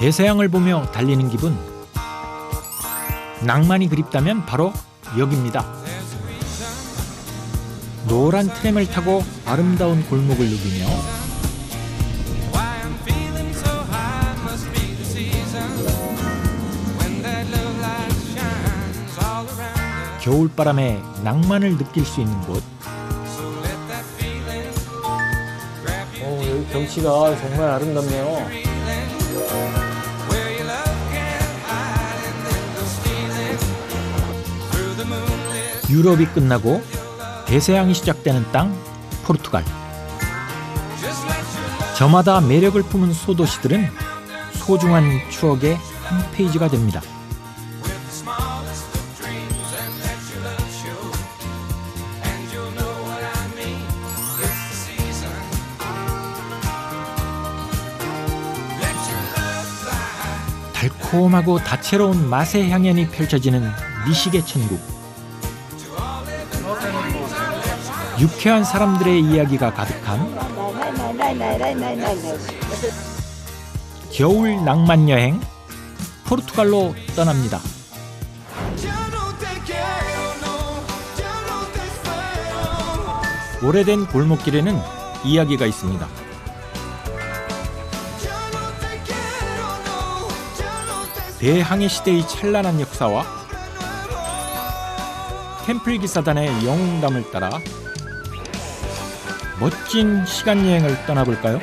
대서양을 보며 달리는 기분, 낭만이 그립다면 바로 여기입니다. 노란 트램을 타고 아름다운 골목을 누비며 겨울바람에 낭만을 느낄 수 있는 곳. 여기 경치가 정말 아름답네요. 유럽이 끝나고 대서양이 시작되는 땅, 포르투갈. 저마다 매력을 품은 소도시들은 소중한 추억의 한 페이지가 됩니다. 달콤하고 다채로운 맛의 향연이 펼쳐지는 미식의 천국. 유쾌한 사람들의 이야기가 가득한 겨울 낭만 여행, 포르투갈로 떠납니다. 오래된 골목길에는 이야기가 있습니다. 대항해 시대의 찬란한 역사와 템플 기사단의 영웅담을 따라 멋진 시간여행을 떠나볼까요?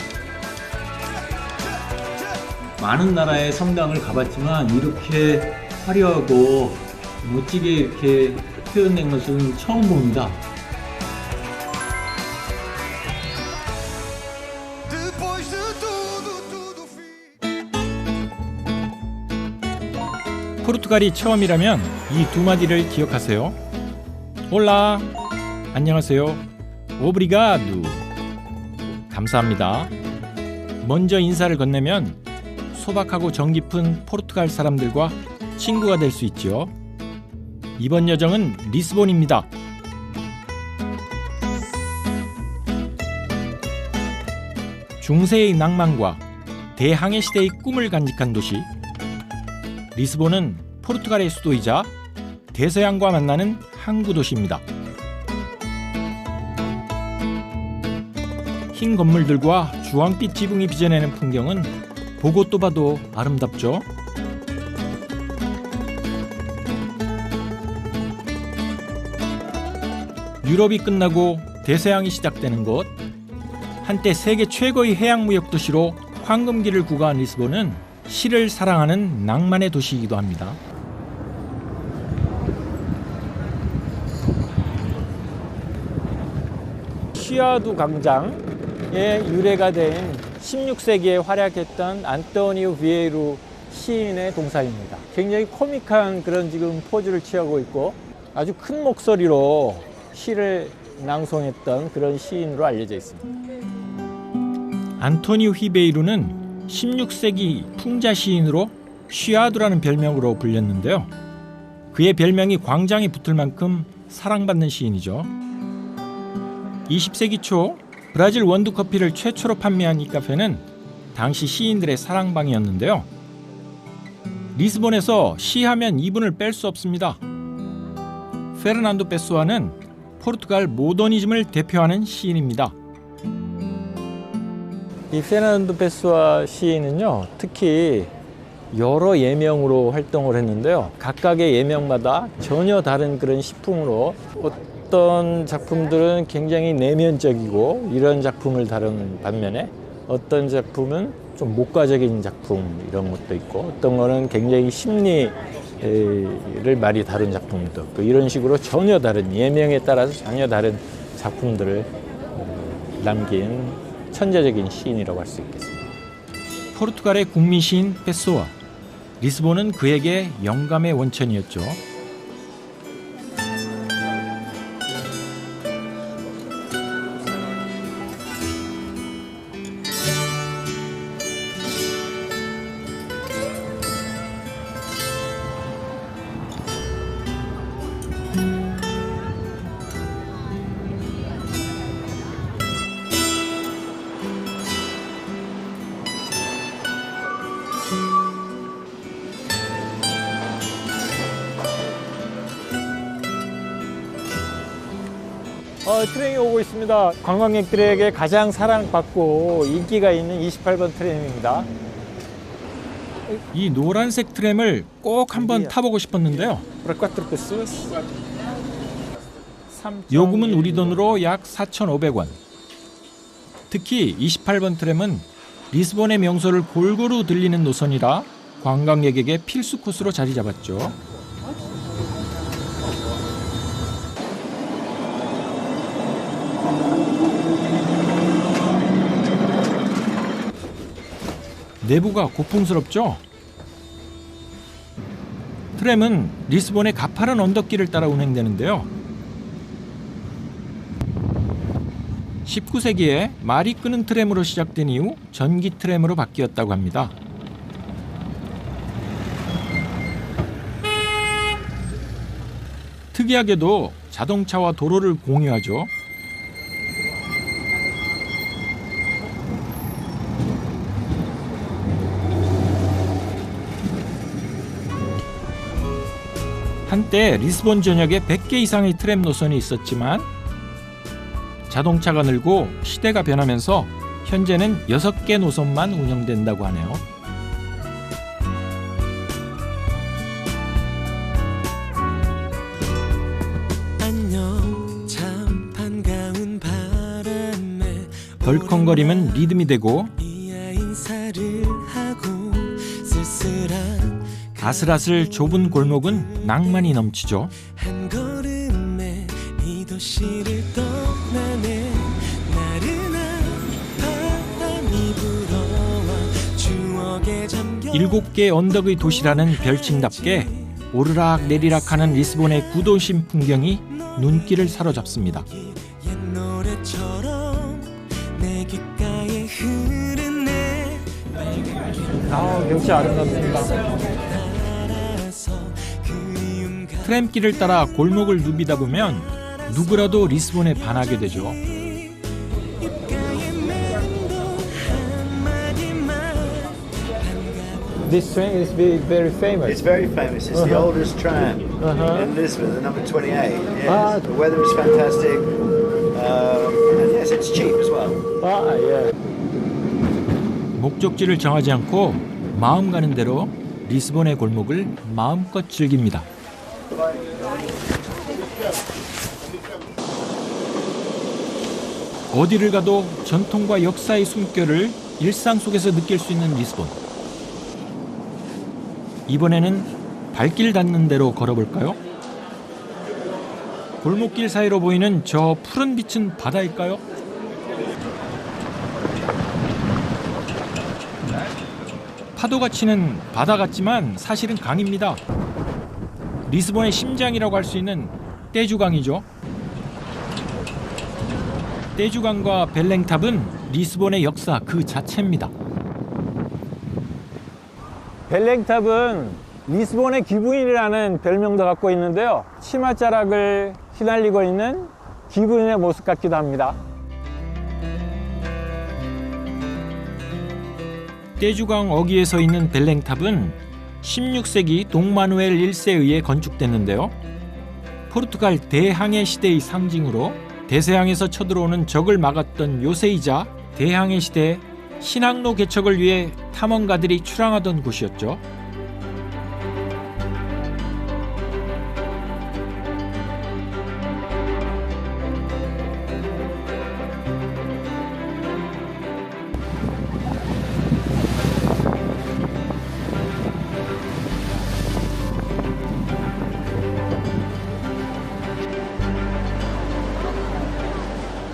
많은 나라의 성당을 가봤지만 이렇게 화려하고 멋지게 이렇게 표현된 것은 처음 봅니다. 포르투갈이 처음이라면 이 두 마디를 기억하세요. 올라, 안녕하세요. 오브리가두, 감사합니다. 먼저 인사를 건네면 소박하고 정 깊은 포르투갈 사람들과 친구가 될 수 있죠. 이번 여정은 리스본입니다. 중세의 낭만과 대항해 시대의 꿈을 간직한 도시 리스본은 포르투갈의 수도이자 대서양과 만나는 항구 도시입니다. 흰 건물들과 주황빛 지붕이 빚어내는 풍경은 보고 또 봐도 아름답죠. 유럽이 끝나고 대서양이 시작되는 곳, 한때 세계 최고의 해양무역 도시로 황금기를 구가한 리스본은 시를 사랑하는 낭만의 도시이기도 합니다. 시아두 광장의 유래가 된 16세기에 활약했던 안토니오 비에이루 시인의 동상입니다. 굉장히 코믹한 그런 지금 포즈를 취하고 있고 아주 큰 목소리로 시를 낭송했던 그런 시인으로 알려져 있습니다. 안토니오 히베이루는 16세기 풍자 시인으로 시아두라는 별명으로 불렸는데요. 그의 별명이 광장에 붙을 만큼 사랑받는 시인이죠. 20세기 초 브라질 원두커피를 최초로 판매한 이 카페는 당시 시인들의 사랑방이었는데요. 리스본에서 시하면 이분을 뺄 수 없습니다. 페르난도 페소아는 포르투갈 모더니즘을 대표하는 시인입니다. 이 페르난도 페소아 시인은요, 특히 여러 예명으로 활동을 했는데요. 각각의 예명마다 전혀 다른 그런 시풍으로 어떤 작품들은 굉장히 내면적이고 이런 작품을 다루는 반면에 어떤 작품은 좀 목가적인 작품 이런 것도 있고 어떤 거는 굉장히 심리를 많이 다룬 작품도 있고 이런 식으로 전혀 다른 예명에 따라서 전혀 다른 작품들을 남긴 천재적인 시인이라고 할 수 있겠습니다. 포르투갈의 국민 시인 페소아, 리스본은 그에게 영감의 원천이었죠. 트램이 오고 있습니다. 관광객들에게 가장 사랑받고 인기가 있는 28번 트램입니다. 이 노란색 트램을 꼭 한번 타보고 싶었는데요. 요금은 우리 돈으로 약 4,500원. 특히 28번 트램은 리스본의 명소를 골고루 들리는 노선이라 관광객에게 필수 코스로 자리 잡았죠. 내부가 고풍스럽죠? 트램은 리스본의 가파른 언덕길을 따라 운행되는데요. 19세기에 말이 끄는 트램으로 시작된 이후 전기 트램으로 바뀌었다고 합니다. 특이하게도 자동차와 도로를 공유하죠. 한때 리스본 전역에 100개 이상의 트램 노선이 있었지만 자동차가 늘고 시대가 변하면서 현재는 6개 노선만 운영된다고 하네요. 안녕 참 반가운 바람에 덜컹거림은 리듬이 되고 이야 인사를 하고 쓸쓸한 아슬아슬 좁은 골목은 낭만이 넘치죠. 한 걸음에 이 도시를 떠나네. 나른한 바람이 불어와 추억에 잠겨 7개 언덕의 도시라는 별칭답게 오르락 내리락하는 리스본의 구도심 풍경이 눈길을 사로잡습니다. 옛 노래처럼 내 귓가에 흐르네. 경치 아름답습니다. 트램길을 따라 골목을 누비다 보면 누구라도 리스본에 반하게 되죠. This train is very famous. It's very famous. It's the oldest tram in Lisbon, the number 28. Yes. Ah. The weather is fantastic. And yes, it's cheap as well. 예. 목적지를 정하지 않고 마음 가는 대로 리스본의 골목을 마음껏 즐깁니다. 어디를 가도 전통과 역사의 숨결을 일상 속에서 느낄 수 있는 리스본. 이번에는 발길 닿는 대로 걸어볼까요? 골목길 사이로 보이는 저 푸른 빛은 바다일까요? 파도가 치는 바다 같지만 사실은 강입니다. 리스본의 심장이라고 할 수 있는 떼주강이죠. 떼주강과 벨랭탑은 리스본의 역사 그 자체입니다. 벨랭탑은 리스본의 귀부인이라는 별명도 갖고 있는데요. 치맛자락을 휘날리고 있는 귀부인의 모습 같기도 합니다. 떼주강 어귀에 서 있는 벨랭탑은 16세기 동마누엘 1세에 의해 건축됐는데요. 포르투갈 대항해 시대의 상징으로 대서양에서 쳐들어오는 적을 막았던 요새이자 대항해 시대 신항로 개척을 위해 탐험가들이 출항하던 곳이었죠.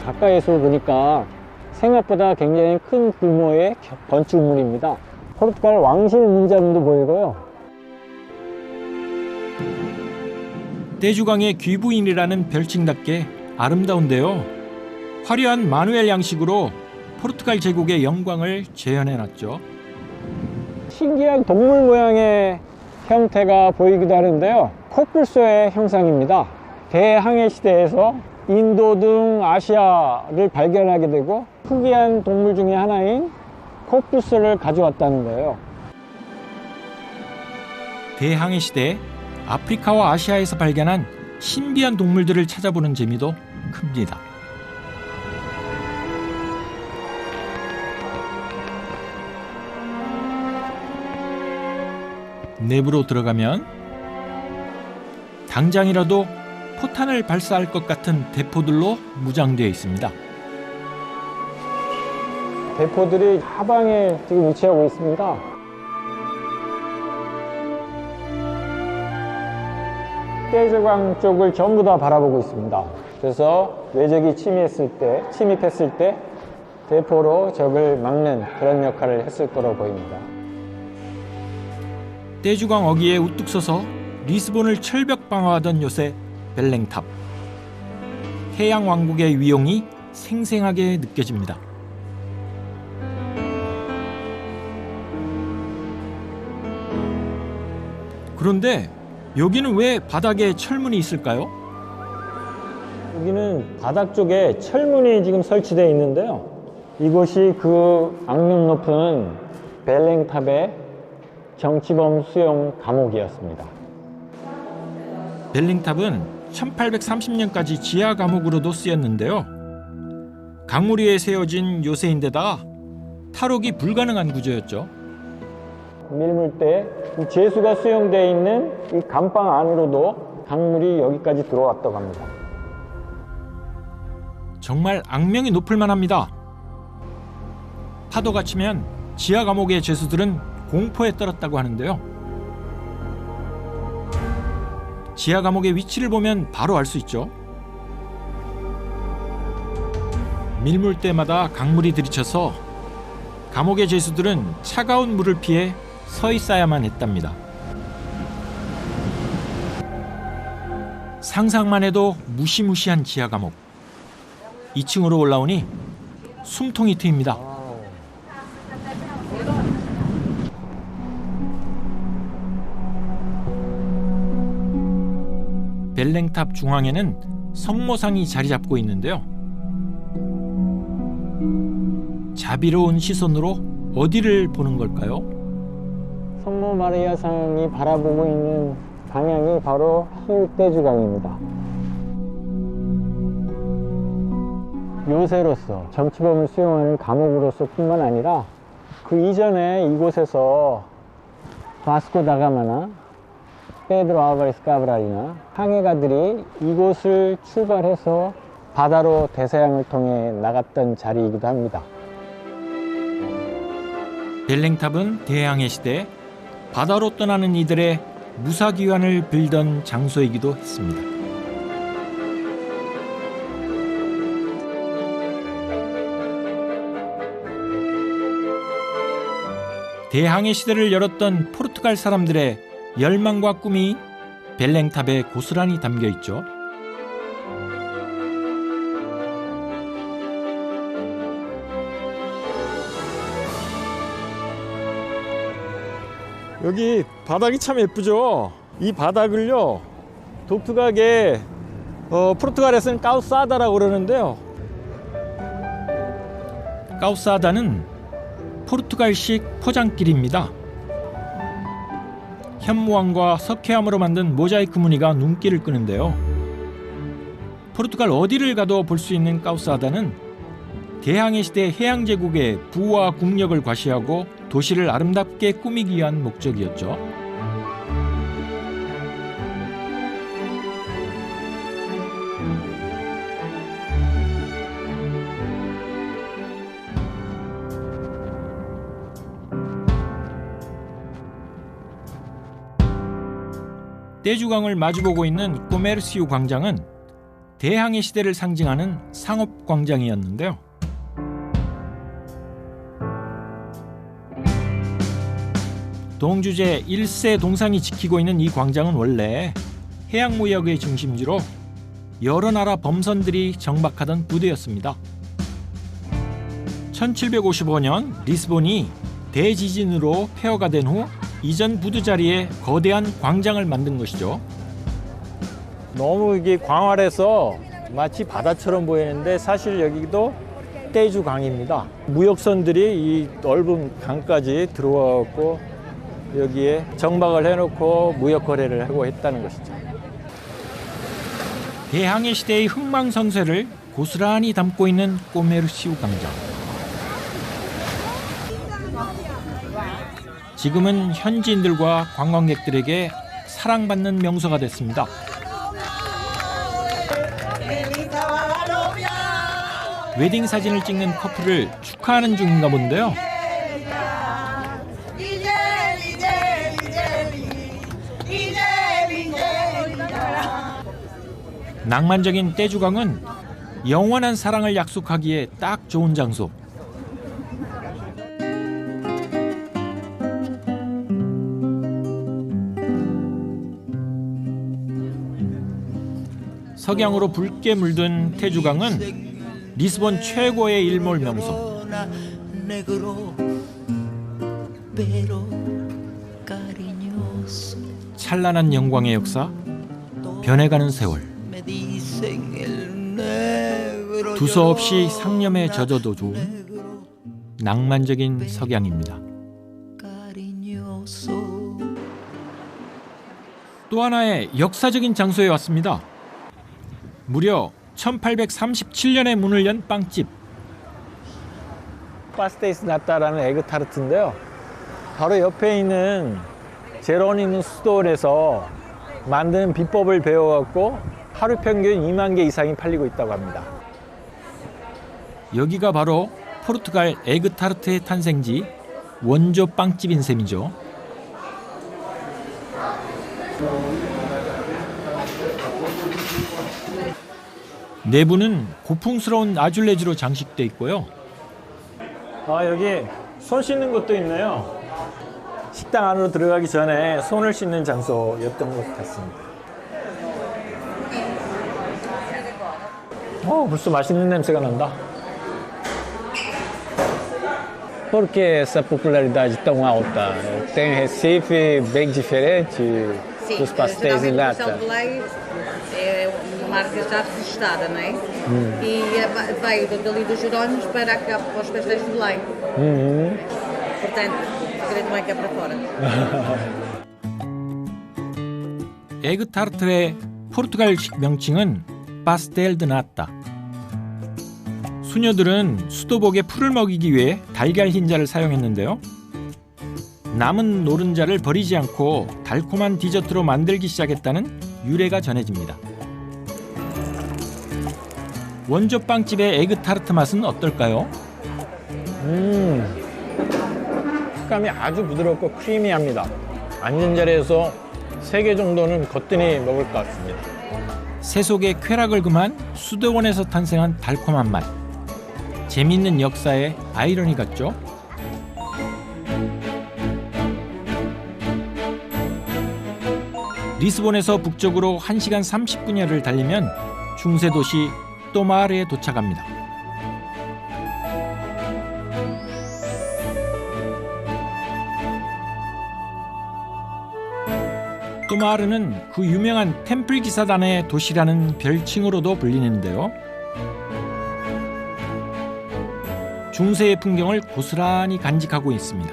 가까이서 보니까 생각보다 굉장히 큰 규모의 건축물입니다. 포르투갈 왕실 문장도 보이고요. 떼주강의 귀부인이라는 별칭답게 아름다운데요. 화려한 마누엘 양식으로 포르투갈 제국의 영광을 재현해놨죠. 신기한 동물 모양의 형태가 보이기도 하는데요. 코뿔소의 형상입니다. 대항해 시대에서 인도 등 아시아를 발견하게 되고 특이한 동물 중에 하나인 코뿔소를 가져왔다는 거예요. 대항해 시대 아프리카와 아시아에서 발견한 신비한 동물들을 찾아보는 재미도 큽니다. 내부로 들어가면 당장이라도 포탄을 발사할 것 같은 대포들로 무장되어 있습니다. 대포들이 하방에 지금 위치하고 있습니다. 떼주강 쪽을 전부 다 바라보고 있습니다. 그래서 외적이 침입했을 때 대포로 적을 막는 그런 역할을 했을 거로 보입니다. 떼주강 어귀에 우뚝 서서 리스본을 철벽 방어하던 요새 벨랭탑. 해양 왕국의 위용이 생생하게 느껴집니다. 그런데 여기는 왜 바닥에 철문이 있을까요? 여기는 바닥 쪽에 철문이 지금 설치되어 있는데요. 이곳이 그 악명 높은 벨랭탑의 정치범 수용 감옥이었습니다. 벨랭탑은 1830년까지 지하 감옥으로도 쓰였는데요. 강물 위에 세워진 요새인데다가 탈옥이 불가능한 구조였죠. 밀물 때 이 제수가 수용되어 있는 이 감방 안으로도 강물이 여기까지 들어왔다고 합니다. 정말 악명이 높을 만합니다. 파도가 치면 지하 감옥의 죄수들은 공포에 떨었다고 하는데요. 지하 감옥의 위치를 보면 바로 알 수 있죠. 밀물 때마다 강물이 들이쳐서 감옥의 죄수들은 차가운 물을 피해 서 있어야만 했답니다. 상상만 해도 무시무시한 지하 감옥. 2층으로 올라오니 숨통이 트입니다. 벨랭탑 중앙에는 성모상이 자리 잡고 있는데요. 자비로운 시선으로 어디를 보는 걸까요? 성모 마리아상이 바라보고 있는 방향이 바로 힐떼주강입니다. 요새로서 정치범을 수용하는 감옥으로서 뿐만 아니라 그 이전에 이곳에서 바스코 다가마나 페드로 알바레스 카브랄이나 항해가들이 이곳을 출발해서 바다로 대서양을 통해 나갔던 자리이기도 합니다. 벨랭탑은 대항해 시대 바다로 떠나는 이들의 무사귀환을 빌던 장소이기도 했습니다. 대항해 시대를 열었던 포르투갈 사람들의 열망과 꿈이 벨랭탑에 고스란히 담겨 있죠. 여기 바닥이 참 예쁘죠. 이 바닥을요 독특하게 포르투갈에서는 까우사다라고 그러는데요. 까우사다는 포르투갈식 포장길입니다. 현무암과 석회암으로 만든 모자이크 무늬가 눈길을 끄는데요. 포르투갈 어디를 가도 볼 수 있는 까우사다는 대항해 시대 해양 제국의 부와 국력을 과시하고 도시를 아름답게 꾸미기 위한 목적이었죠. 떼주강을 마주보고 있는 꼬메르시우 광장은 대항해 시대를 상징하는 상업 광장이었는데요. 동주제 1세 동상이 지키고 있는 이 광장은 원래 해양무역의 중심지로 여러 나라 범선들이 정박하던 부대였습니다. 1755년 리스본이 대지진으로 폐허가 된 후 이전 부두 자리에 거대한 광장을 만든 것이죠. 너무 이게 광활해서 마치 바다처럼 보이는데 사실 여기도 떼주강입니다. 무역선들이 이 넓은 강까지 들어와갖고 여기에 정박을 해놓고 무역 거래를 하고 했다는 것이죠. 대항해 시대의 흥망성쇠를 고스란히 담고 있는 꼬메르시우 광장. 지금은 현지인들과 관광객들에게 사랑받는 명소가 됐습니다. 웨딩 사진을 찍는 커플을 축하하는 중인가 본데요. 낭만적인 떼주강은 영원한 사랑을 약속하기에 딱 좋은 장소. 석양으로 붉게 물든 태주강은 리스본 최고의 일몰 명소. 찬란한 영광의 역사, 변해가는 세월. 두서없이 상념에 젖어도 좋은 낭만적인 석양입니다. 또 하나의 역사적인 장소에 왔습니다. 무려 1837년에 문을 연 빵집. 파스테이스 나타라는 에그타르트인데요. 바로 옆에 있는 제로니무스 스토어에서 만드는 비법을 배워갖고 하루 평균 2만 개 이상이 팔리고 있다고 합니다. 여기가 바로 포르투갈 에그타르트의 탄생지, 원조 빵집인 셈이죠. 내부는 고풍스러운 아줄레지로 장식돼 있고요. 아, 여기 손 씻는 곳도 있네요. 식당 안으로 들어가기 전에 손을 씻는 장소였던 것 같습니다. 벌써 맛있는 냄새가 난다. Por que essa popularidade tão alta? Tem Recife bem diferente dos pastéis de geralmente nata. o pastel de leite é uma marca já registrada, não é? E veio dali dos Jerónimos para cá, para os pastéis de leite. Portanto, segredo não é cá para fora. 에그타르트의 포르투갈식 명칭은 파스텔 드 나타. 수녀들은 수도복에 풀을 먹이기 위해 달걀 흰자를 사용했는데요. 남은 노른자를 버리지 않고 달콤한 디저트로 만들기 시작했다는 유래가 전해집니다. 원조 빵집의 에그타르트 맛은 어떨까요? 식감이 아주 부드럽고 크리미합니다. 앉은 자리에서 3개 정도는 거뜬히 먹을 것 같습니다. 세속의 쾌락을 금한 수도원에서 탄생한 달콤한 맛. 재미있는 역사의 아이러니 같죠? 리스본에서 북쪽으로 1시간 30분여를 달리면 중세 도시 또마르에 도착합니다. 또마르는 그 유명한 템플 기사단의 도시라는 별칭으로도 불리는데요. 중세의 풍경을 고스란히 간직하고 있습니다.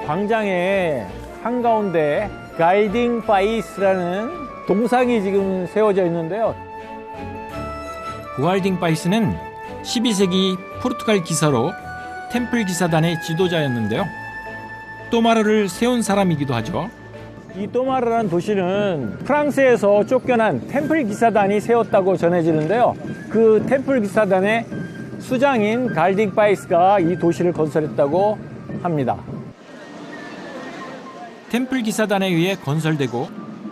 광장의 한가운데 가이딩 파이스라는 동상이 지금 세워져 있는데요. 구알딩 파이스는 12세기 포르투갈 기사로 템플 기사단의 지도자였는데요. 또마르를 세운 사람이기도 하죠. 이 또마르라는 도시는 프랑스에서 쫓겨난 템플 기사단이 세웠다고 전해지는데요. 그 템플 기사단의 수장인 갈딩 파이스가 이 도시를 건설했다고 합니다. 템플 기사단에 의해 건설되고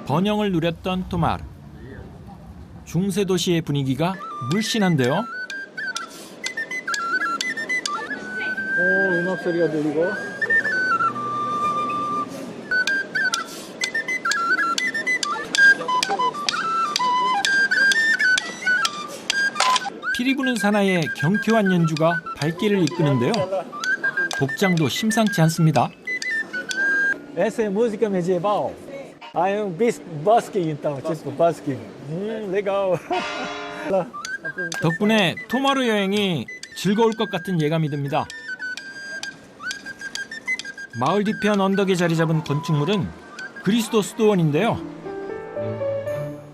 번영을 누렸던 또마르. 중세 도시의 분위기가 물씬한데요. 음악 소리가 들리고. 피리 부는 사나이의 경쾌한 연주가 발길을 이끄는데요. 복장도 심상치 않습니다. Essa é música medieval. Ah, é busking então, tipo busking. Legal. 덕분에 토마르 여행이 즐거울 것 같은 예감이 듭니다. 마을 뒤편 언덕에 자리 잡은 건축물은 그리스도 수도원인데요.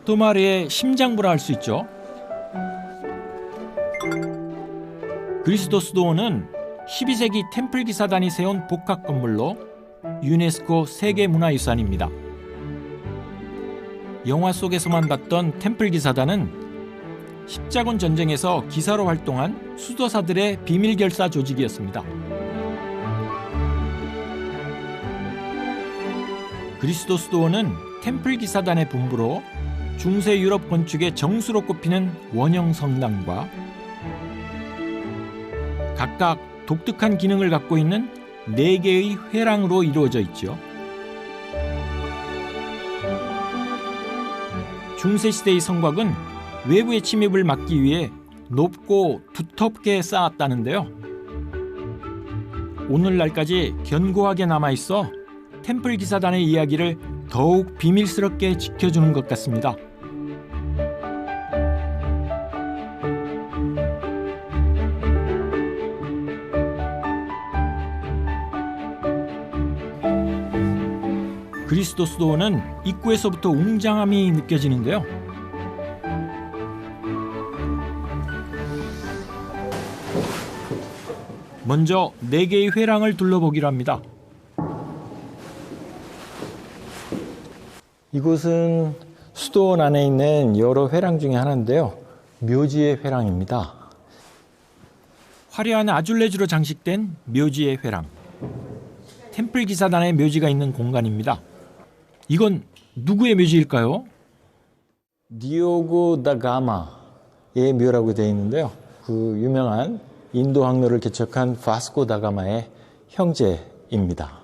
토마르의 심장부라 할 수 있죠. 그리스도 수도원은 12세기 템플 기사단이 세운 복합 건물로 유네스코 세계문화유산입니다. 영화 속에서만 봤던 템플 기사단은 십자군 전쟁에서 기사로 활동한 수도사들의 비밀 결사 조직이었습니다. 그리스도 수도원은 템플 기사단의 분부로 중세 유럽 건축의 정수로 꼽히는 원형 성당과 각각 독특한 기능을 갖고 있는 4개의 회랑으로 이루어져 있죠. 중세시대의 성곽은 외부의 침입을 막기 위해 높고 두텁게 쌓았다는데요. 오늘날까지 견고하게 남아있어 템플 기사단의 이야기를 더욱 비밀스럽게 지켜주는 것 같습니다. 그리스도 수도원은 입구에서부터 웅장함이 느껴지는데요. 먼저 4개의 회랑을 둘러보기로 합니다. 이곳은 수도원 안에 있는 여러 회랑 중에 하나인데요. 묘지의 회랑입니다. 화려한 아줄레주로 장식된 묘지의 회랑. 템플 기사단의 묘지가 있는 공간입니다. 이건 누구의 묘지일까요? 디오고 다 가마의 묘라고 되어 있는데요. 그 유명한 인도 항로를 개척한 바스코 다 가마의 형제입니다.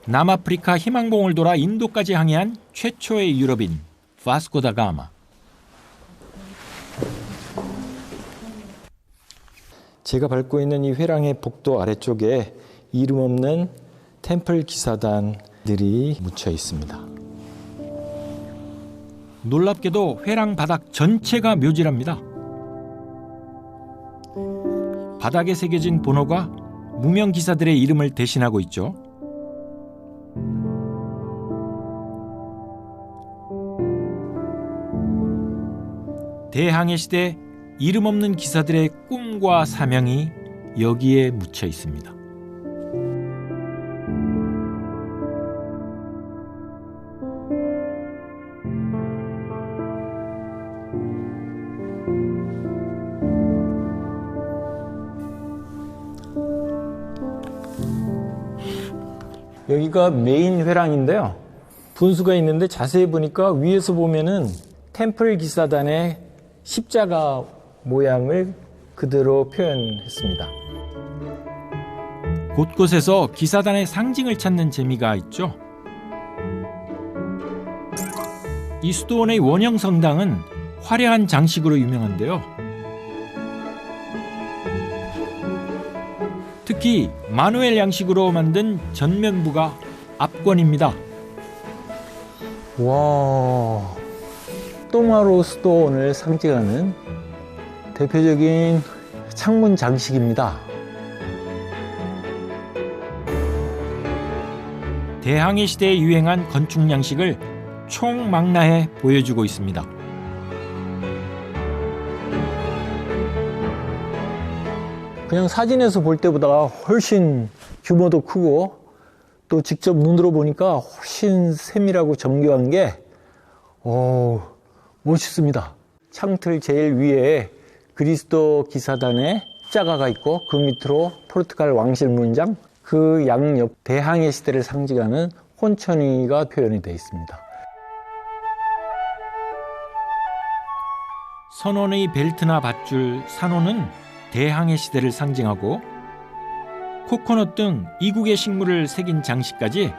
남아프리카 희망봉을 돌아 인도까지 항해한 최초의 유럽인 바스코 다 가마. 제가 밟고 있는 이 회랑의 복도 아래쪽에 이름 없는 템플 기사단들이 묻혀 있습니다. 놀랍게도 회랑 바닥 전체가 묘지랍니다. 바닥에 새겨진 번호가 무명 기사들의 이름을 대신하고 있죠. 대항해 시대 이름 없는 기사들의 꿈과 사명이 여기에 묻혀 있습니다. 여기가 메인 회랑인데요. 분수가 있는데 자세히 보니까 위에서 보면은 템플 기사단의 십자가 모양을 그대로 표현했습니다. 곳곳에서 기사단의 상징을 찾는 재미가 있죠. 이 수도원의 원형 성당은 화려한 장식으로 유명한데요. 특히 마누엘 양식으로 만든 전면부가 압권입니다. 와, 토마르 수도원을 상징하는 대표적인 창문 장식입니다. 대항해 시대에 유행한 건축 양식을 총망라해 보여주고 있습니다. 그냥 사진에서 볼 때보다 훨씬 규모도 크고 또 직접 눈으로 보니까 훨씬 세밀하고 정교한 게 멋있습니다. 창틀 제일 위에 그리스도 기사단의 십자가가 있고 그 밑으로 포르투갈 왕실 문장, 그 양옆 대항해 시대를 상징하는 혼천이가 표현이 되어 있습니다. 선원의 벨트나 밧줄, 산호는 대항해 시대를 상징하고 코코넛 등 이국의 식물을 새긴 장식까지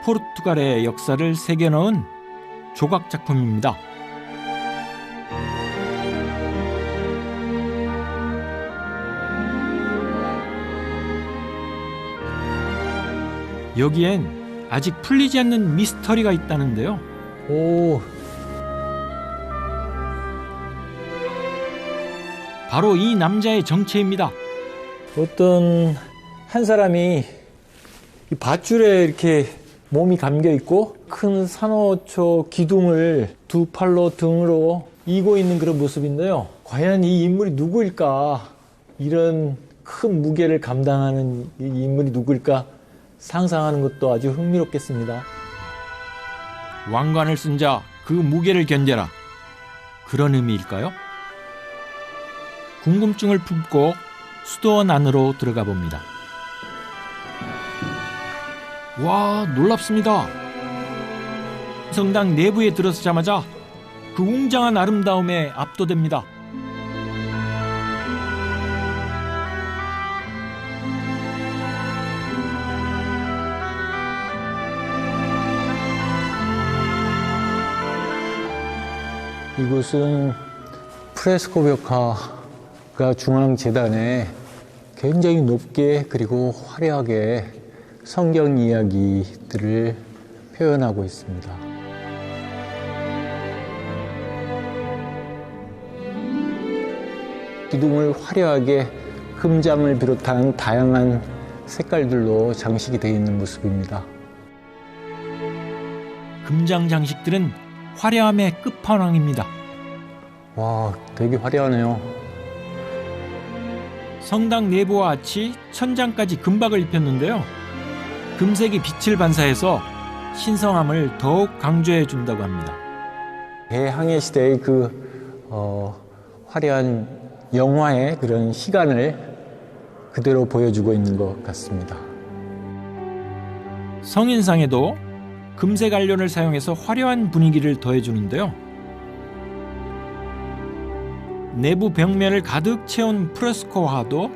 포르투갈의 역사를 새겨넣은 조각 작품입니다. 여기엔 아직 풀리지 않는 미스터리가 있다는데요. 바로 이 남자의 정체입니다. 어떤 한 사람이 이 밧줄에 이렇게 몸이 감겨 있고 큰 산호초 기둥을 두 팔로 등으로 이고 있는 그런 모습인데요. 과연 이 인물이 누구일까? 이런 큰 무게를 감당하는 이 인물이 누구일까? 상상하는 것도 아주 흥미롭겠습니다. 왕관을 쓴 자 그 무게를 견뎌라. 그런 의미일까요? 궁금증을 품고 수도원 안으로 들어가 봅니다. 와, 놀랍습니다. 성당 내부에 들어서자마자 그 웅장한 아름다움에 압도됩니다. 이곳은 프레스코 벽화가 중앙 재단에 굉장히 높게 그리고 화려하게 성경 이야기들을 표현하고 있습니다. 기둥을 화려하게 금장을 비롯한 다양한 색깔들로 장식이 되어 있는 모습입니다. 금장 장식들은 화려함의 끝판왕입니다. 와, 되게 화려하네요. 성당 내부와 아치, 천장까지 금박을 입혔는데요. 금색이 빛을 반사해서 신성함을 더욱 강조해 준다고 합니다. 대항해 시대의 화려한 영화의 그런 시간을 그대로 보여주고 있는 것 같습니다. 성인상에도 금색 알련을 사용해서 화려한 분위기를 더해주는데요. 내부 벽면을 가득 채운 프레스코 화도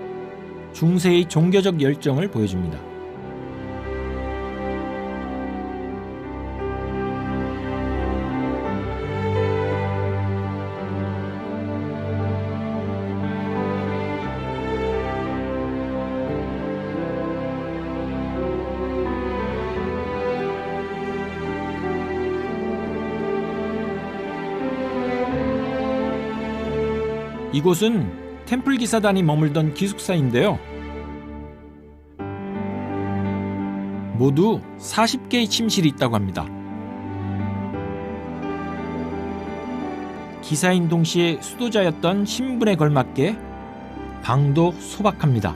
중세의 종교적 열정을 보여줍니다. 이곳은 템플 기사단이 머물던 기숙사인데요. 모두 40개의 침실이 있다고 합니다. 기사인 동시에 수도자였던 신분에 걸맞게 방도 소박합니다.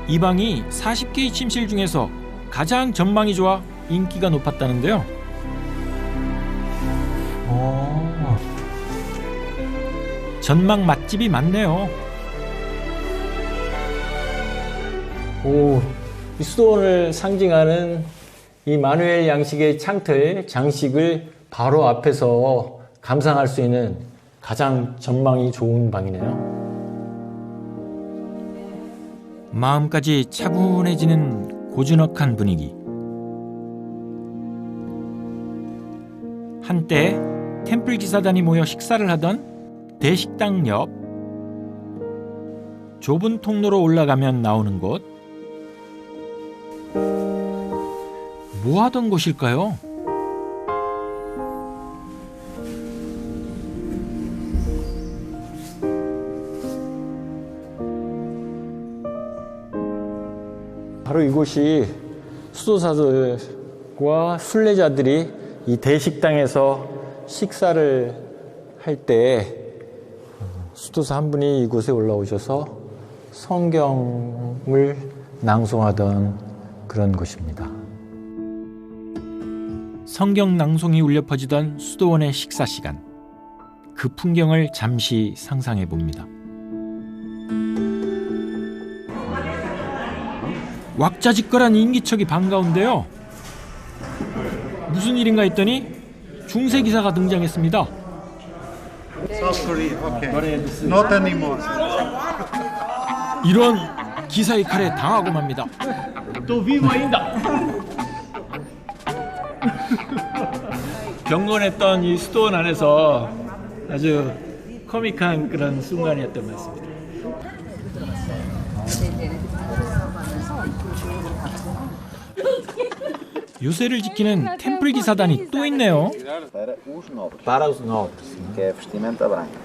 이 방이 40개의 침실 중에서 가장 전망이 좋아 인기가 높았다는데요. 전망 맛집이 많네요. 이 수도원을 상징하는 이 마누엘 양식의 창틀 장식을 바로 앞에서 감상할 수 있는 가장 전망이 좋은 방이네요. 마음까지 차분해지는 고즈넉한 분위기. 한때 템플 기사단이 모여 식사를 하던 대식당 옆 좁은 통로로 올라가면 나오는 곳. 뭐 하던 곳일까요? 바로 이곳이 수도사들과 순례자들이 이 대식당에서 식사를 할 때 수도사 한 분이 이곳에 올라오셔서 성경을 낭송하던 그런 곳입니다. 성경 낭송이 울려 퍼지던 수도원의 식사 시간. 그 풍경을 잠시 상상해 봅니다. 왁자지껄한 인기척이 반가운데요. 무슨 일인가 했더니 중세 기사가 등장했습니다. Not anymore. 이런 기사의 칼에 당하고 맙니다. 또 비모인다. 경건했던 이 수도원 안에서 아주 코믹한 그런 순간이었던 것 같습니다. 요새를 지키는 템플 기사단이 또 있네요. Para os nobres. Que é vestimenta branca.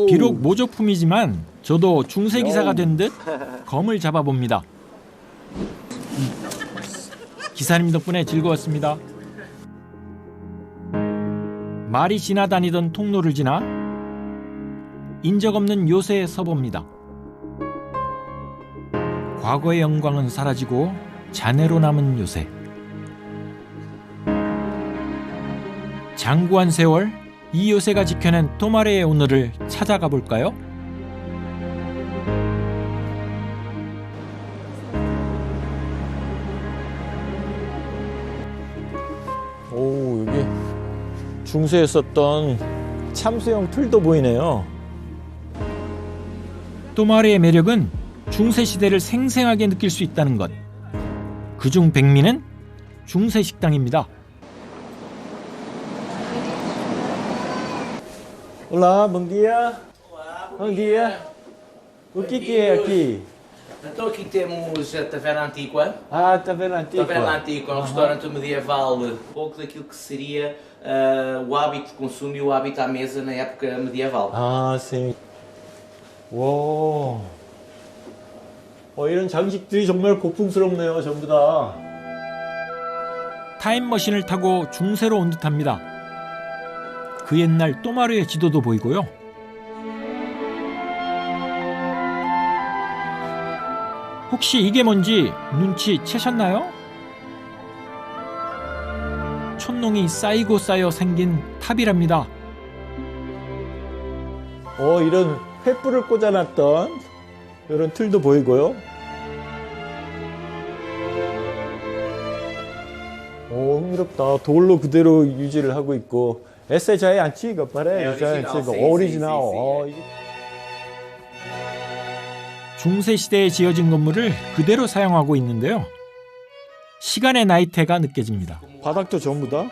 비록 모조품이지만 저도 중세 기사가 된 듯 검을 잡아봅니다. 기사님 덕분에 즐거웠습니다. 말이 지나다니던 통로를 지나 인적 없는 요새에 서봅니다. 과거의 영광은 사라지고 잔해로 남은 요새. 장구한 세월, 이 요새가 지켜낸 토마레의 오늘을 찾아가 볼까요? 오, 여기 중세에 썼던 참수형 틀도 보이네요. 토마레의 매력은 중세 시대를 생생하게 느낄 수 있다는 것. 그중 백미는 중세 식당입니다. Olá, bom dia. Bom dia. O que é aqui? Então aqui temos a Taverna Antiqua. Ah, Taverna Antiqua. Taverna Antiqua, um restaurante medieval, um pouco daquilo que seria o hábito de consumo e o hábito à mesa na época medieval. 아, sim. 와. 이런 장식들이 정말 고풍스럽네요, 전부 다. 타임머신을 타고 중세로 온 듯합니다. 그 옛날 또마르의 지도도 보이고요. 혹시 이게 뭔지 눈치채셨나요? 촌농이 쌓이고 쌓여 생긴 탑이랍니다. 이런 횃불을 꽂아놨던 이런 틀도 보이고요. 흥미롭다. 돌로 그대로 유지를 하고 있고. Essa já é antiga, parece. Já é original, antiga. sim, original. sim, sim. 이게 중세 시대에 지어진 건물을 그대로 사용하고 있는데요. 시간의 나이테가 느껴집니다. 바닥도 전부 다.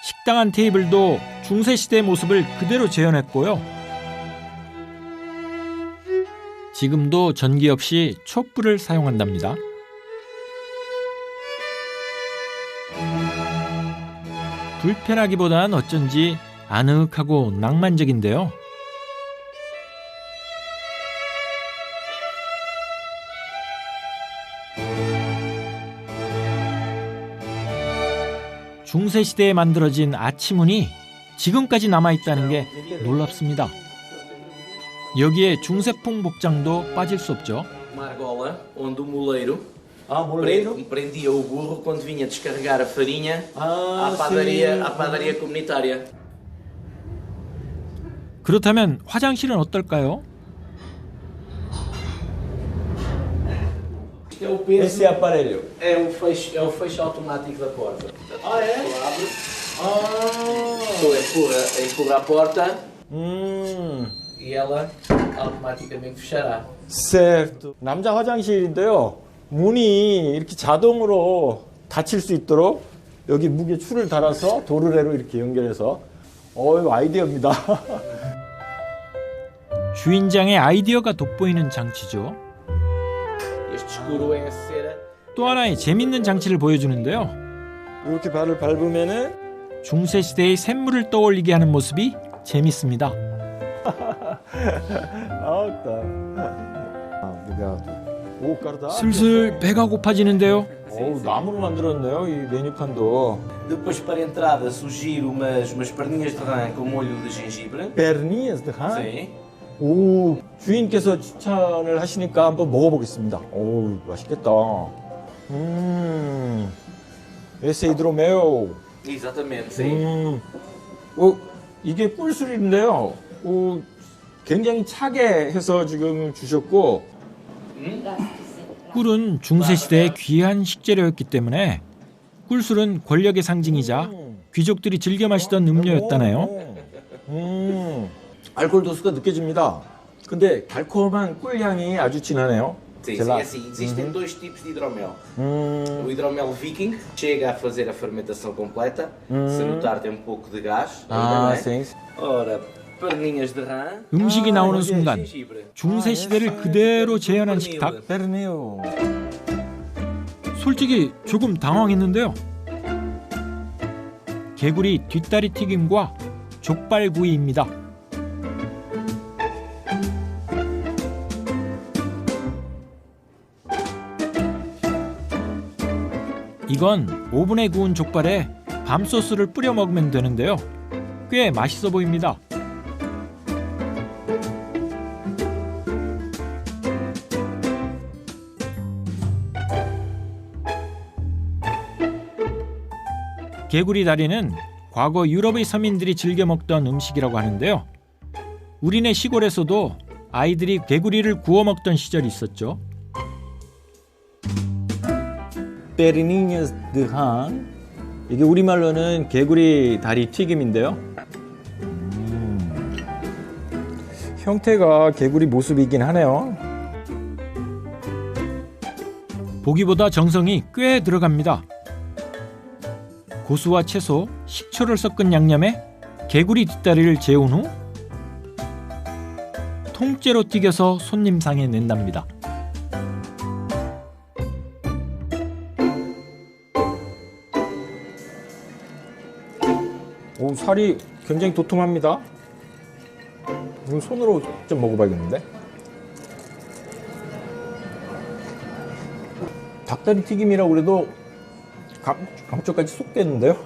식당 안 테이블도 중세 시대의 모습을 그대로 재현했고요. 지금도 전기 없이 촛불을 사용한답니다. 불편하기보단 어쩐지 아늑하고 낭만적인데요. 중세 시대에 만들어진 아치문이 지금까지 남아있다는 게 놀랍습니다. 여기에 중세풍 복장도 빠질 수 없죠. Uma argola onde o moleiro 모레이로? prendia o burro quando vinha descarregar a farinha 아, à padaria comunitária. 그렇다면 화장실은 어떨까요? Isto é o peso. Esse aparelho. É o fecho automático da porta. Ah, é? Tu abre. Pessoa empurra a porta e ela automaticamente fechará. certo. 남자 화장실인데요. 문이 이렇게 자동으로 닫힐 수 있도록 여기 무게 줄을 달아서 도르래로 이렇게 연결해서 이거 아이디어입니다. 주인장의 아이디어가 돋보이는 장치죠. Este escuro é a cera. 또 하나의 재밌는 장치를 보여주는데요. 이렇게 발을 밟으면은 중세 시대의 샘물을 떠올리게 하는 모습이 재밌습니다. 슬슬 배가 고파지는데요. 나무로 만들었네요. 이 메뉴판도. Depois para a entrada sugiro umas perninhas de rã com molho de gengibre. Perninhas de rã? Sim. 오, 주인께서 추천을 하시니까 한번 먹어보겠습니다. 오, 맛있겠다. Esse hidromel. Exatamente, sim. 이게 꿀술인데요. 굉장히 차게 해서 지금 주셨고. 꿀은 중세 시대의 귀한 식재료였기 때문에 꿀술은 권력의 상징이자 귀족들이 즐겨 마시던 음료였다네요. 알코올 도수가 느껴집니다. 근데 달콤한 꿀향이 아주 진하네요. Sim, sim, é assim. Existem dois tipos de hidromel. O hidromel viking chega a fazer a fermentação completa. Se notar tem um pouco de gás. Ainda não é? sim. Ora, perninhas de rã. 음식이 나오는 e 순간 gengibre. 중세 시대를 그대로 재현한 식탁. 페르니오. 솔직히 조금 당황했는데요. 개구리 뒷다리 튀김과 족발구이입니다. 이건 오븐에 구운 족발에 밤소스를 뿌려 먹으면 되는데요. 꽤 맛있어 보입니다. 개구리 다리는 과거 유럽의 서민들이 즐겨 먹던 음식이라고 하는데요. 우리네 시골에서도 아이들이 개구리를 구워 먹던 시절이 있었죠. 페르니냐스 드 한. 이게 우리말로는 개구리 다리 튀김인데요. 형태가 개구리 모습이긴 하네요. 보기보다 정성이 꽤 들어갑니다. 고수와 채소, 식초를 섞은 양념에 개구리 뒷다리를 재운 후 통째로 튀겨서 손님상에 낸답니다. 오, 살이 굉장히 도톰합니다. 이거 손으로 좀 먹어봐야겠는데. 닭다리 튀김이라고 그래도 감쪽같이 쏙 깼는데요.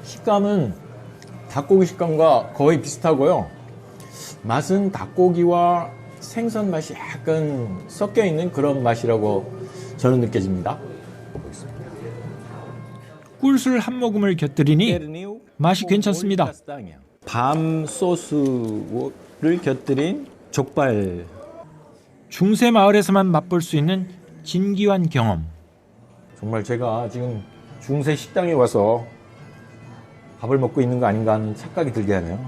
식감은 닭고기 식감과 거의 비슷하고요. 맛은 닭고기와 생선 맛이 약간 섞여 있는 그런 맛이라고 저는 느껴집니다. 꿀술 한 모금을 곁들이니 맛이 괜찮습니다. 밤 소스를 곁들인 족발. 중세 마을에서만 맛볼 수 있는 진귀한 경험. 정말 제가 지금 중세 식당에 와서 밥을 먹고 있는 거 아닌가 하는 착각이 들게 하네요.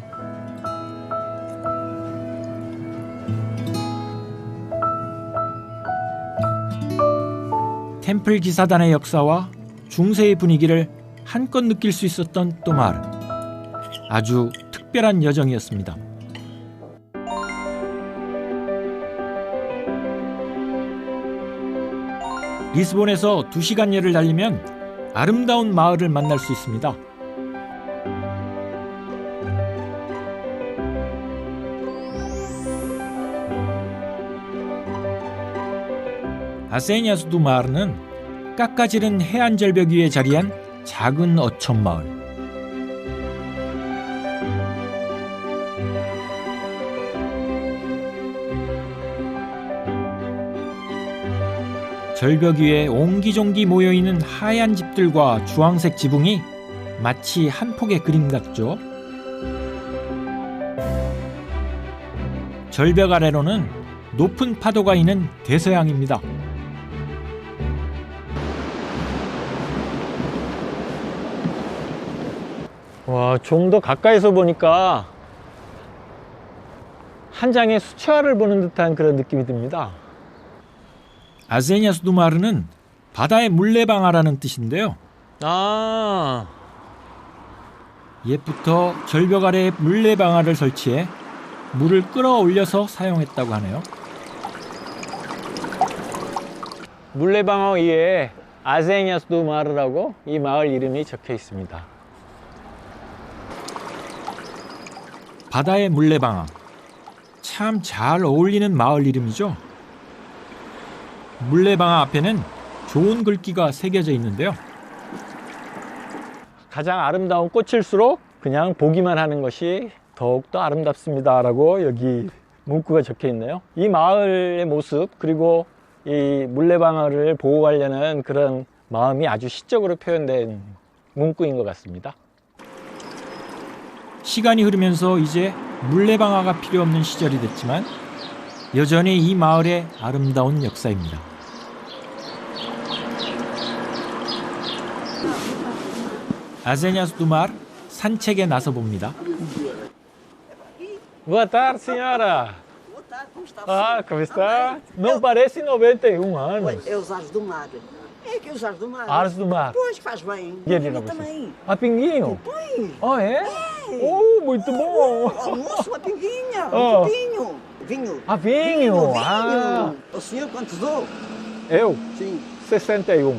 템플 기사단의 역사와 중세의 분위기를 한껏 느낄 수 있었던 또마르. 아주 특별한 여정이었습니다. 리스본에서 2시간여를 달리면 아름다운 마을을 만날 수 있습니다. 아세냐스 두 마르는 깎아지른 해안 절벽 위에 자리한 작은 어촌 마을. 절벽 위에 옹기종기 모여있는 하얀 집들과 주황색 지붕이 마치 한 폭의 그림 같죠. 절벽 아래로는 높은 파도가 있는 대서양입니다. 와, 좀 더 가까이서 보니까 한 장의 수채화를 보는 듯한 그런 느낌이 듭니다. 아세냐스 두 마르는 바다의 물레방아라는 뜻인데요. 아, 옛부터 절벽 아래에 물레방아를 설치해 물을 끌어올려서 사용했다고 하네요. 물레방아 위에 아세냐스 두 마르라고 이 마을 이름이 적혀 있습니다. 바다의 물레방아. 참 잘 어울리는 마을 이름이죠. 물레방아 앞에는 좋은 글귀가 새겨져 있는데요. 가장 아름다운 꽃일수록 그냥 보기만 하는 것이 더욱더 아름답습니다 라고 여기 문구가 적혀 있네요. 이 마을의 모습 그리고 이 물레방아를 보호하려는 그런 마음이 아주 시적으로 표현된 문구인 것 같습니다. 시간이 흐르면서 이제 물레방아가 필요 없는 시절이 됐지만 여전히 이 마을의 아름다운 역사입니다. 아세냐스 두 마르 산책에 나서 봅니다. Boa tarde, senhora. Boa tarde, como está? Ah, como está? Não parece 91 anos. É os Ares do Mar. É que os Ares do Mar. Ares do Mar. Pois, faz bem. E ali Pinguinho não precisa. também. Ah, pinguinho? Pois. Oh, é? É. Oh, muito bom. Almoço, uma pinguinha, Oh. vinho. Vinho. Ah, vinho. Vinho. Ah, O senhor quantos dou? eu? Sim. 61.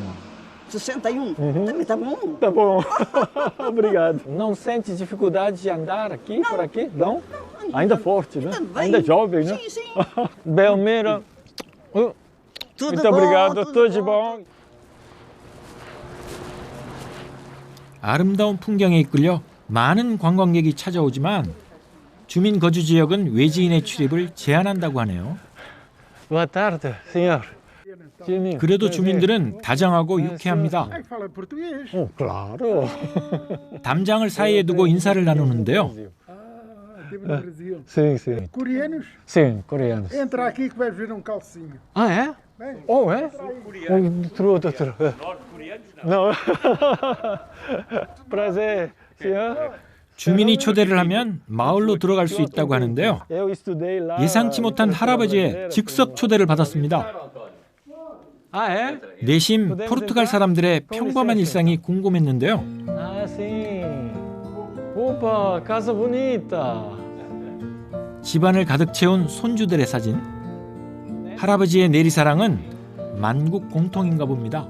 61. Também tá bom. Tá bom. Obrigado. Não sente dificuldade de andar aqui, por aqui? Não? Ainda forte, né? Ainda bem. Ainda jovem, né? Sim, sim. Belmira. Tudo Muito bom, obrigado. tudo de bom. 아름다운 풍경에 이끌려 많은 관광객이 찾아오지만 주민 거주 지역은 외지인의 출입을 제한한다고 하네요. Boa tarde, senhor. Jimmy, 그래도 prazer. 주민들은 다정하고 유쾌합니다. Fala português. Oh, claro. 담장을 사이에 두고 인사를 나누는데요. Estive no Brasil. Sim, sim. Coreanos, Sim, coreanos. entra aqui que vais ver um calcinho. Ah, é? Vem. Oh, é? Outro. Não. Prazer, senhor. 주민이 초대를 하면 마을로 들어갈 수 있다고 하는데요. Eu estudei lá. 예상치 못한 할아버지의 즉석 초대를 받았습니다. Ah, é? 내심 포르투갈 사람들의 평범한 일상이 궁금했는데요. Ah, sim. Opa, casa bonita. 집안을 가득 채운 손주들의 사진. 할아버지의 내리사랑은 만국 공통인가 봅니다.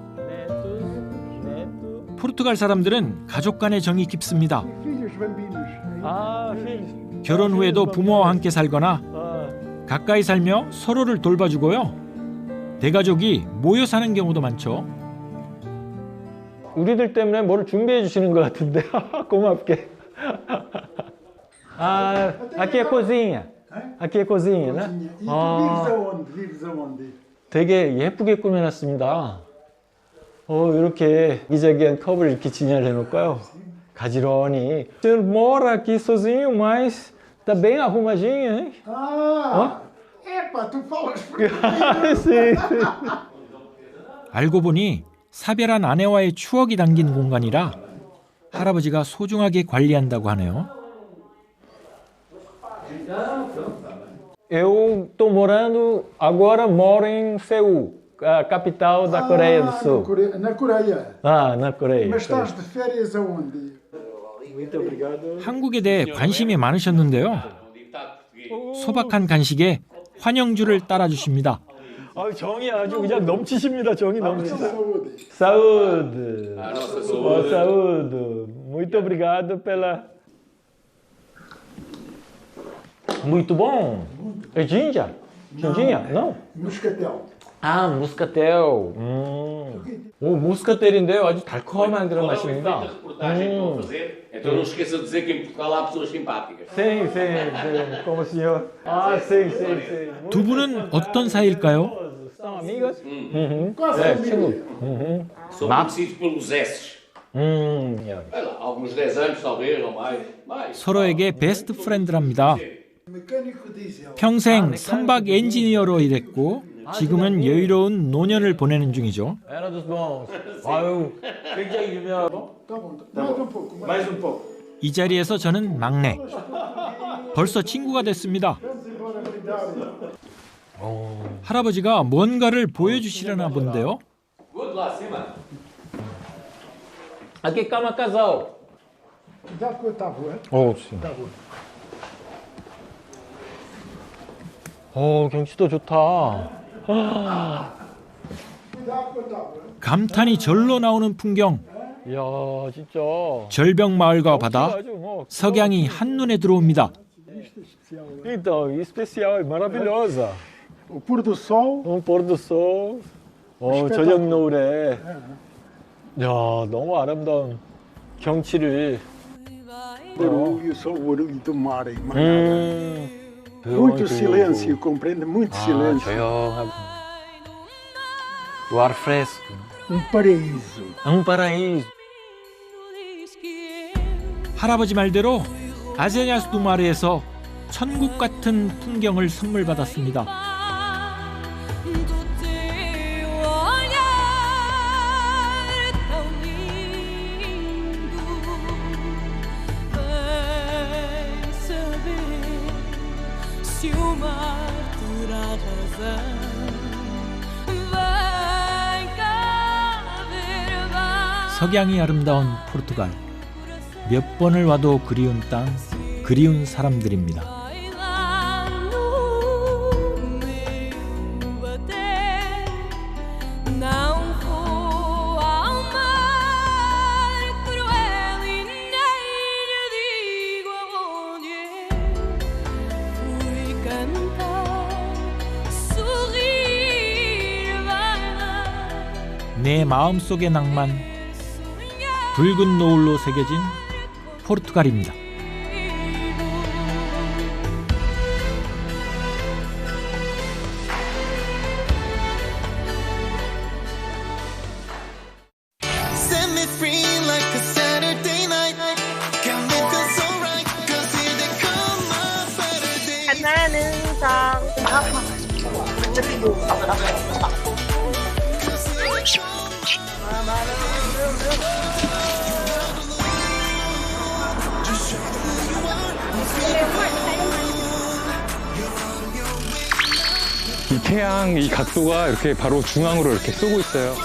포르투갈 사람들은 가족 간의 정이 깊습니다. Filhos bambinos. Ah, filhos. 결혼 후에도 부모와 함께 살거나 Ah, 가까이 살며 서로를 돌봐주고요. 대가족이 모여 사는 경우도 많죠. 우리들 때문에 뭐를 준비해 주시는 것 같은데. 고맙게. Ah, aqui é cozinha. Aqui é cozinha, né? E tu Ah. vives aonde? Vives aonde? 되게 예쁘게 꾸며놨습니다. 이렇게 이기저기한 컵을 이렇게 진열해 놓을까요? 가지런히. Você mora aqui sozinho, mas tá bem arrumadinho, hein? Ah! Epá, tu falas português. sim. 알고 보니 사별한 아내와의 추억이 담긴 공간이라 할아버지가 소중하게 관리한다고 하네요. Eu tô morando, agora moro em Seul, a capital da Coreia do Sul. Na Coreia. Ah, na Coreia. Mas estás de férias aonde? Muito obrigado. 한국에 대해 관심이 많으셨는데요. 소박한 간식에 환영주를 따라주십니다. 정이 아주 그냥 넘치십니다. 정이 넘치세요. Saúde. Saúde. Saúde. Muito obrigado pela. Muito bom. É ginger? Ginginha? Não? Moscatel. 아, 무스카텔. 오, 무스카텔인데요. 아주 달콤한 그런 맛입니다. Então não esqueça de dizer que em Portugal há pessoas simpáticas. sim, sim. Como o senhor? Ah, sim, sim, sim. 두 분은 어떤 사이일까요? São amigas? Quase É, família. 친구. Sou conhecido pelos S's. 예. Sei lá, alguns 10 anos talvez, ou mais. 서로에게 베스트 프렌드랍니다. Mecânico diesel. 평생 선박 엔지니어로 일했고 지금은 여유로운 노년을 보내는 중이죠. Era dos bons. 아유, 굉장히 유명하고. Tá bom. Mais um pouco. Mais um pouco. 이 자리에서 저는 막내. 벌써 친구가 됐습니다. Vamos embora brindar. 할아버지가 뭔가를 보여주시려나 본데요. Vou lá acima. Aqui cama casal. Cuidado com a tábua. sim. 경치도 좋다. Cuidado com a tábua. 감탄이 절로 나오는 풍경. 이야, 진짜. 절벽 마을과 바다, 아주 뭐, 석양이 한눈에 들어옵니다. Então, especial, é maravilhosa. O pôr do sol. pôr do sol. 저녁 노을에. 야, 너무 아름다운 경치를. Barulho, só o barulho do mar. E mais nada. Muito silêncio, compreende? Muito silêncio. 조용하고. O ar fresco. Paraíso. Um paraíso. 할아버지 말대로 아제냐스 두 마르에서 천국 같은 풍경을 선물 받았습니다. 석양이 아름다운 포르투갈. 몇 번을 와도 그리운 땅, 그리운 사람들입니다. Não vou ao mar cruel e nem lhe digo aonde fui cantar, sorrir, bailar. 내 마음속의 낭만, 붉은 노을로 새겨진 포르투갈입니다. Set me free like a Saturday night. Got me feel so right, 'cause here they come my better days. 이 태양 이 각도가 이렇게 바로 중앙으로 이렇게 쏘고 있어요.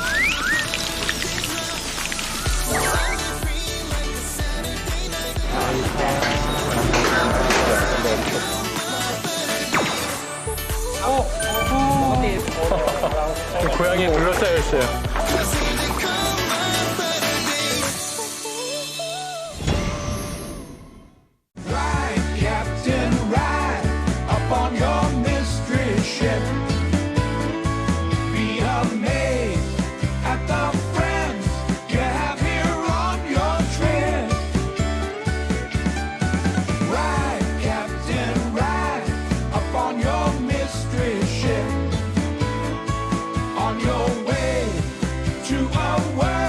고양이에 둘러싸여 있어요. Captain, ride up on your mystery ship. Be amazed at the friends you have here on your trip. Ride, Captain, ride up on your mystery ship. On your way to a world